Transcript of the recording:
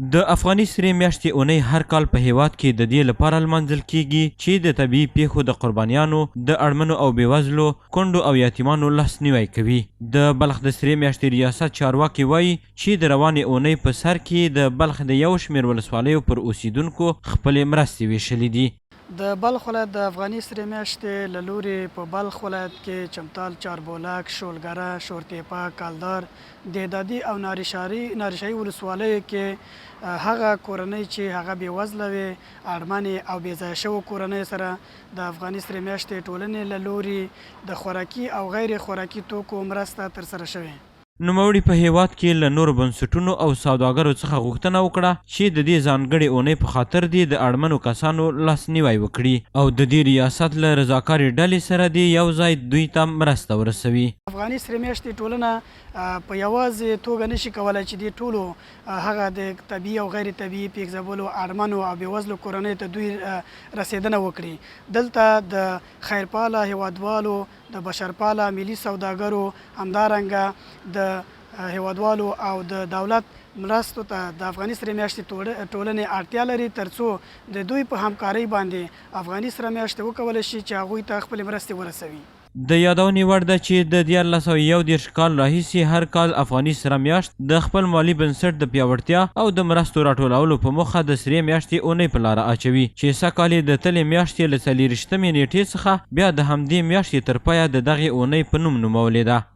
د افغاني سرې میاشتې اونۍ هر کال په هیواد کې د دې لپاره لمانځل کیږي چې د طبیعي پیښو د قربانیانو د اړمنو او بېوزلو کونډو او یتیمانو لاسنیوی کوي. د بلخ د سرې میاشتې ریاست چارواکي وایي چې د روانې اونۍ په سر کې د بلخ د یو شمېر ولسوالیو پر اوسیدونکو خپلې مرستې ویشلې دي. د بلخ ولایت د افغاني سرې میاشتې له لورې په بلخ ولایت کې چمتال، چاربولک، شولګره، شورتیپه، کالدار، دهدادي او نارشاهي ولسوالیو کې هغه کورنۍ چې هغه بېوزله وي، اړمنې او بېځایه شوو کورنیو سره د افغاني سرې میاشتې ټولنې له لورې د خوراکي او غیر خوراکي توکو مرسته ترسره شوې. نوموړي په هیواد کې له نورو بنسټونو او سوداګرو څخه غوښتنه وکړه چې د دې ځانګړې اونۍ په خاطر دې د اړمنو کسانو لاسنیوی وکړي او د دې ریاست له رضاکارې ډلې سره دې یو ځای دوی ته مرسته ورسوي. افغاني سرې میاشتې ټولنه په یوازې توګه نشي کولی چې دې ټولو هغه د طبیعي او غیر طبیعي پیښ ځپلو اړمنو او بېوزلو کورنیو ته دوی رسېدنه وکړي. دلته د خیرپاله هیوادوالو، د بشرپاله ملي سوداګرو، همدارنګه د هیوادوالو او د دولت مرستو ته د افغاني سرې میاشتې ټولنې اړتیا لري ترڅو د دوی په همکارۍ باندې افغاني سرې میاشتې وکولی شي چې هغوی ته خپلې مرستې ورسوي. د یادونې وړ ده چې د 1941 کال راهیسې هر کال افغاني سره میاشت د خپل مالي بنسټ د پیاوړتیا او د مرستو راټولولو په موخه د سرې میاشتې اونۍ په لاره اچوي چې سږکال یې د تلې میاشتې له 24مې نیټې څخه بیا د همدې میاشتې تر پایه د دغې اونۍ په نوم نومولې ده.